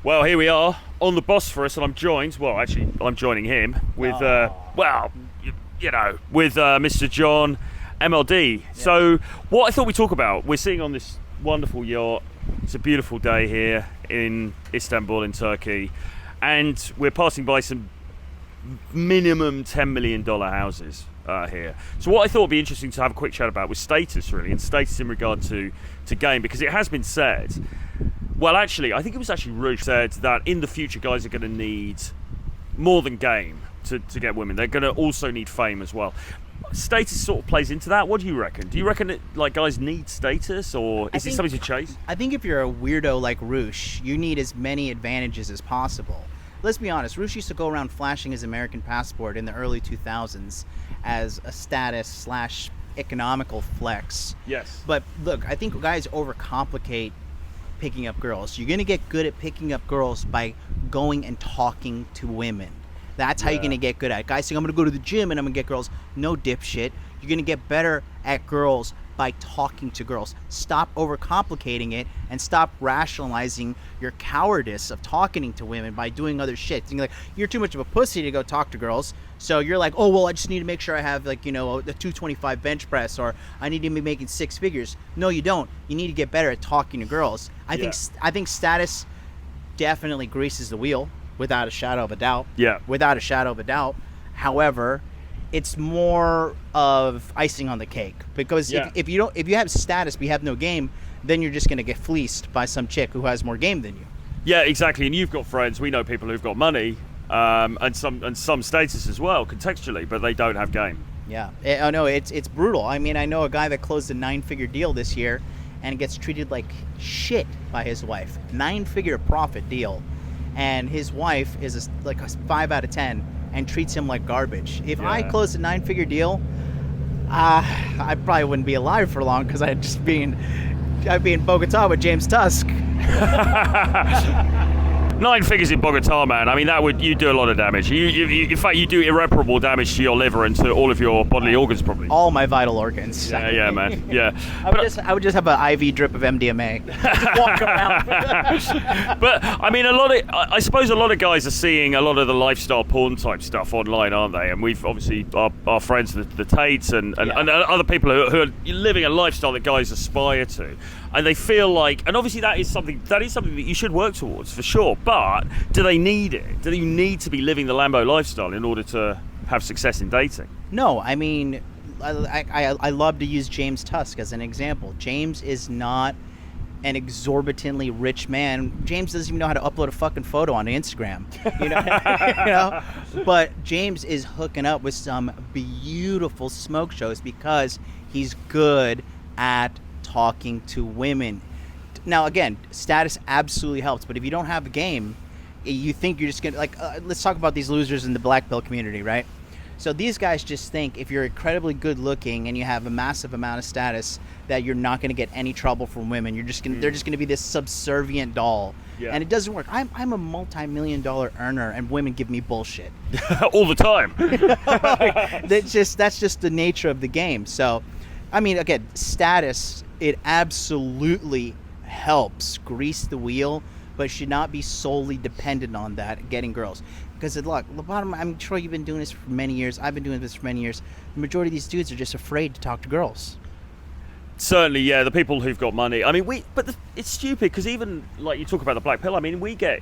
Well, here we are on the Bosphorus, and I'm joining him with, with Mr. John MLD. Yeah. So, what I thought we'd talk about, we're sitting on this wonderful yacht. It's a beautiful day here in Istanbul, in Turkey, and we're passing by some minimum $10 million houses here. So what I thought would be interesting to have a quick chat about was status, really, and status in regard to game, because it has been said, well, actually, I think it was actually Rouge said that in the future guys are going to need more than game to get women. They're going to also need fame as well. Status sort of plays into that. What do you reckon? Do you reckon that like guys need status, or is it something to chase? I think if you're a weirdo like Rouge, you need as many advantages as possible. Let's be honest, Rouge used to go around flashing his American passport in the early 2000s as a status / economical flex. Yes. But look, I think guys overcomplicate picking up girls. You're going to get good at picking up girls by going and talking to women. That's how you're going to get good at it. Guys saying, I'm going to go to the gym and I'm going to get girls. No, dipshit. You're going to get better at girls by talking to girls. Stop overcomplicating it and stop rationalizing your cowardice of talking to women by doing other shit. You're like, you're too much of a pussy to go talk to girls. So you're like, oh, well, I just need to make sure I have, like, you know, the 225 bench press, or I need to be making six figures. No, you don't. You need to get better at talking to girls. I think status definitely greases the wheel, without a shadow of a doubt. Yeah. Without a shadow of a doubt. However, it's more of icing on the cake, because if you have status but you have no game, then you're just going to get fleeced by some chick who has more game than you. Yeah, exactly. And you've got friends. We know people who've got money and some status as well, contextually, but they don't have game. Yeah. Oh no, it's brutal. I mean, I know a guy that closed a 9-figure deal this year and gets treated like shit by his wife. 9-figure profit deal, and his wife is like a 5 out of 10. And treats him like garbage. If I closed a 9-figure deal, I probably wouldn't be alive for long, because I'd be in Bogota with James Tusk. 9 figures in Bogota, man. I mean, you do a lot of damage. You in fact, you do irreparable damage to your liver and to all of your bodily organs, probably. All my vital organs. Yeah, man. Yeah. I would just have an IV drip of MDMA. Just walk around. But I mean, I suppose a lot of guys are seeing a lot of the lifestyle porn type stuff online, aren't they? And we've obviously our friends, the Tates, and other people who are living a lifestyle that guys aspire to. And they feel like, and obviously that is something that you should work towards, for sure. But do they need it? Do you need to be living the Lambo lifestyle in order to have success in dating? No, I mean, I love to use James Tusk as an example. James is not an exorbitantly rich man. James doesn't even know how to upload a fucking photo on Instagram. You know? But James is hooking up with some beautiful smoke shows because he's good at talking to women. Now, again, status absolutely helps, but if you don't have a game, you think you're just gonna, like, let's talk about these losers in the black pill community, right? So these guys just think if you're incredibly good looking and you have a massive amount of status, that you're not going to get any trouble from women. They're just going to be this subservient doll. Yeah. And it doesn't work. I'm a multi-million-dollar earner, and women give me bullshit all the time. That's just the nature of the game. So, I mean, again, status, it absolutely helps grease the wheel, but should not be solely dependent on that getting girls. Because look, the bottom, I'm sure you've been doing this for many years. I've been doing this for many years. The majority of these dudes are just afraid to talk to girls. Certainly, yeah. The people who've got money. I mean, it's stupid, because even like you talk about the black pill. I mean, we get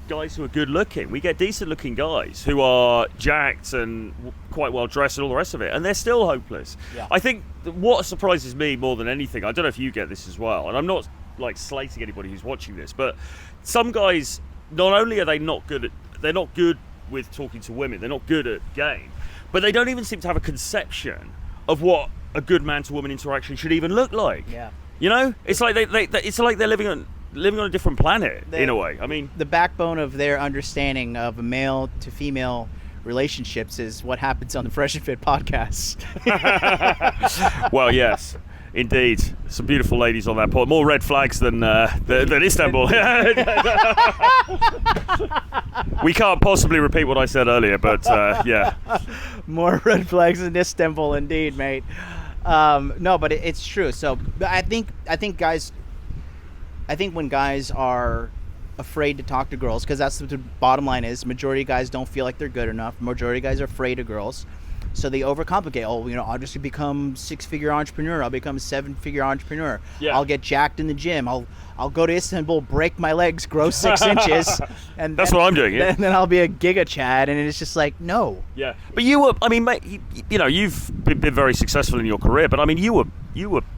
guys who are good looking. We get decent looking guys who are jacked and quite well dressed and all the rest of it, and they're still hopeless. Yeah. I think what surprises me more than anything, I don't know if you get this as well, and I'm not like slating anybody who's watching this, but some guys, not only are they're not good with talking to women, they're not good at game, but they don't even seem to have a conception of what a good man to woman interaction should even look like. Yeah. You know, it's like they're living on a different planet in a way. I mean, the backbone of their understanding of a male to female relationships is what happens on the Fresh and Fit podcast. Well, yes. Indeed, some beautiful ladies on that pod. More red flags than Istanbul. We can't possibly repeat what I said earlier, but yeah. More red flags than Istanbul, indeed, mate. No, but it's true. So I think when guys are afraid to talk to girls, because that's what the bottom line is. Majority of guys don't feel like they're good enough. Majority of guys are afraid of girls. So they overcomplicate. Oh, I'll just become 6-figure entrepreneur. I'll become a 7-figure entrepreneur. Yeah. I'll get jacked in the gym. I'll go to Istanbul, break my legs, grow 6 inches, and that's what I'm doing. Yeah. Then I'll be a giga Chad, and it's just like, no. Yeah. But you were, I mean, mate, you've been very successful in your career, but I mean, you were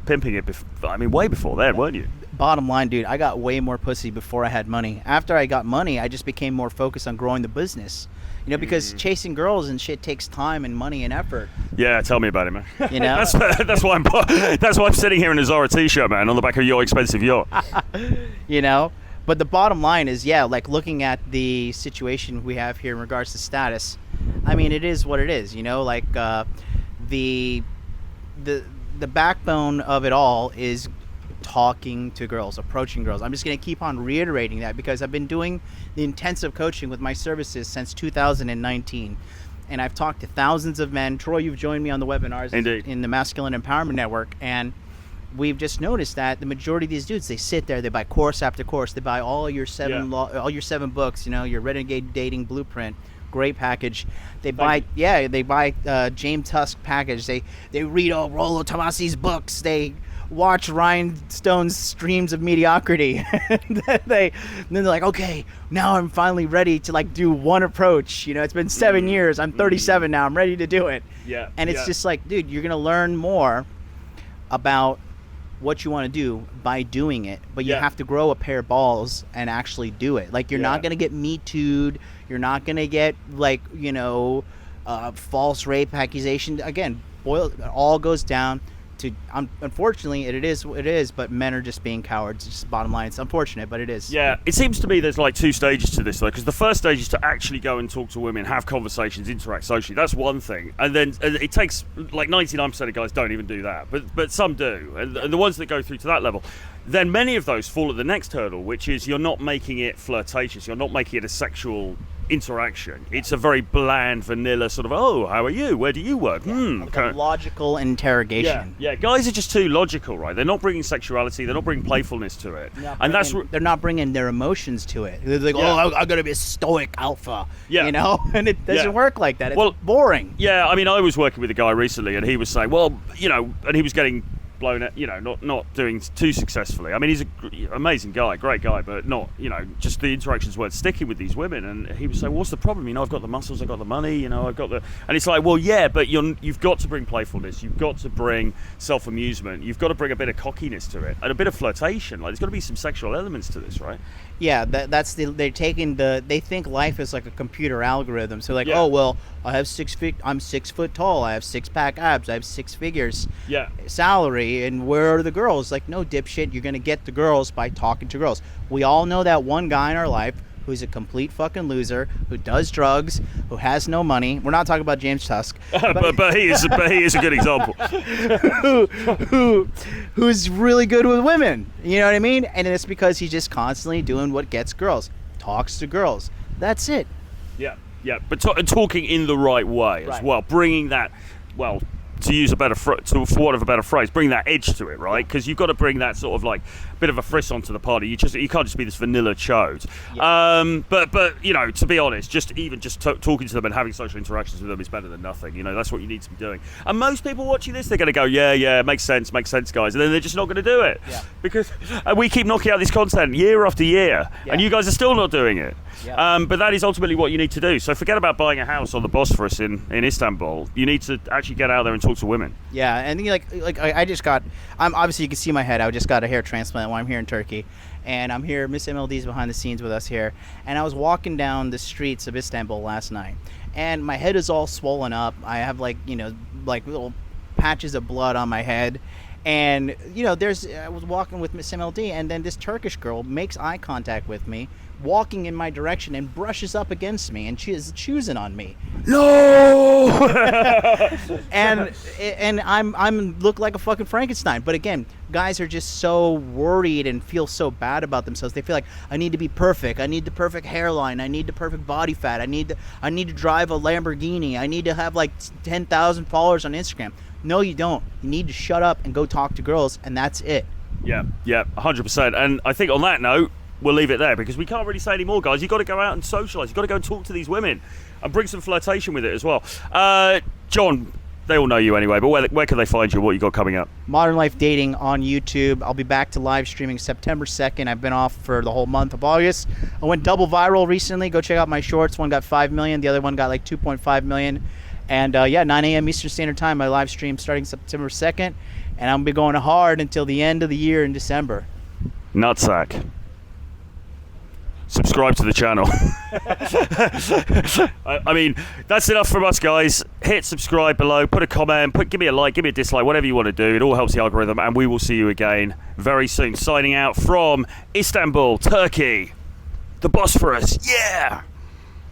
pimping it. Way before that, weren't you? Bottom line, dude, I got way more pussy before I had money. After I got money, I just became more focused on growing the business. Because chasing girls and shit takes time and money and effort. Yeah, tell me about it, man. That's why I'm sitting here in a Zara t-shirt, man, on the back of your expensive yacht. But the bottom line is, like looking at the situation we have here in regards to status, I mean, it is what it is. The backbone of it all is talking to girls, approaching girls. I'm just going to keep on reiterating that, because I've been doing the intensive coaching with my services since 2019, and I've talked to thousands of men. Troy, you've joined me on the webinars. Indeed. In the Masculine Empowerment Network, and we've just noticed that the majority of these dudes, they sit there, they buy course after course, they buy all your 7 books, your Renegade Dating Blueprint, great package. They buy James Tusk package. They read all Rollo Tomasi's books. They watch Rhinestone's streams of mediocrity. then they're like, okay, now I'm finally ready to like do one approach. It's been 7 years. I'm 37 now. I'm ready to do it. Yeah. And it's just like, dude, you're gonna learn more about what you want to do by doing it, but you have to grow a pair of balls and actually do it. Like, you're not gonna get Me Too'd. You're not gonna get like false rape accusation. Again, it all goes down to, unfortunately, it is, but men are just being cowards. It's just bottom line. It's unfortunate, but it is. Yeah, it seems to me there's like 2 stages to this, though, because the first stage is to actually go and talk to women, have conversations, interact socially. That's one thing. And then it takes, like 99% of guys don't even do that, but some do. And the ones that go through to that level, then many of those fall at the next hurdle, which is you're not making it flirtatious. You're not making it a sexual interaction. It's a very bland, vanilla sort of, oh, how are you? Where do you work? Like a logical interrogation. Yeah, guys are just too logical, right? They're not bringing sexuality. They're not bringing playfulness to it. They're not bringing their emotions to it. They're like, I'm going to be a stoic alpha, and it doesn't work like that. It's boring. Yeah, I mean, I was working with a guy recently, and he was saying, and he was getting blown at, not doing too successfully. I mean, he's an amazing guy, great guy, but not, just the interactions weren't sticking with these women. And he was saying, what's the problem? I've got the muscles, I've got the money, I've got the... And it's like, well, yeah, but you've got to bring playfulness, you've got to bring self-amusement, you've got to bring a bit of cockiness to it, and a bit of flirtation. Like, there's got to be some sexual elements to this, right? Yeah, they think life is like a computer algorithm. So like, I'm 6 foot tall, I have 6-pack abs, I have 6 figures salary, and where are the girls? Like, no, dipshit, you're gonna get the girls by talking to girls. We all know that one guy in our life who's a complete fucking loser, who does drugs, who has no money. We're not talking about James Tusk, but he is a good example. who's really good with women. You know what I mean? And it's because he's just constantly doing what gets girls, talks to girls. That's it. Yeah, but talking in the right way as well, bringing that, to use a better for want of a better phrase, bring that edge to it, right? Because you've got to bring that sort of like bit of a frisson to the party. You can't just be this vanilla chode. But to be honest, just talking to them and having social interactions with them is better than nothing. That's what you need to be doing. And most people watching this, they're going to go, yeah, makes sense, guys, and then they're just not going to do it because we keep knocking out this content year after year, and you guys are still not doing it. But that is ultimately what you need to do. So forget about buying a house on the Bosphorus in Istanbul. You need to actually get out there and talk to women. Yeah, and I just got. I'm obviously, you can see my head. I just got a hair transplant while I'm here in Turkey, and I'm here. Miss MLD's behind the scenes with us here, and I was walking down the streets of Istanbul last night, and my head is all swollen up. I have like little patches of blood on my head. And I was walking with Miss MLD, and then this Turkish girl makes eye contact with me, walking in my direction, and brushes up against me, and she is choosing on me. No. and I'm look like a fucking Frankenstein. But again, guys are just so worried and feel so bad about themselves. They feel like, I need to be perfect. I need the perfect hairline. I need the perfect body fat. I need to drive a Lamborghini. I need to have like 10,000 followers on Instagram. No, you don't. You need to shut up and go talk to girls, and that's it. Yeah, 100%. And I think on that note, we'll leave it there because we can't really say any more, guys. You've got to go out and socialise. You've got to go and talk to these women and bring some flirtation with it as well. John, they all know you anyway, but where can they find you? What you got coming up? Modern Life Dating on YouTube. I'll be back to live streaming September 2nd. I've been off for the whole month of August. I went double viral recently. Go check out my shorts. One got 5 million. The other one got like 2.5 million. And 9 a.m. Eastern Standard Time, my live stream starting September 2nd. And I'm going to be going hard until the end of the year in December. Nutsack. Subscribe to the channel. I mean, that's enough from us, guys. Hit subscribe below, put a comment, give me a like, give me a dislike, whatever you want to do. It all helps the algorithm, and we will see you again very soon. Signing out from Istanbul, Turkey, the Bosphorus. Yeah!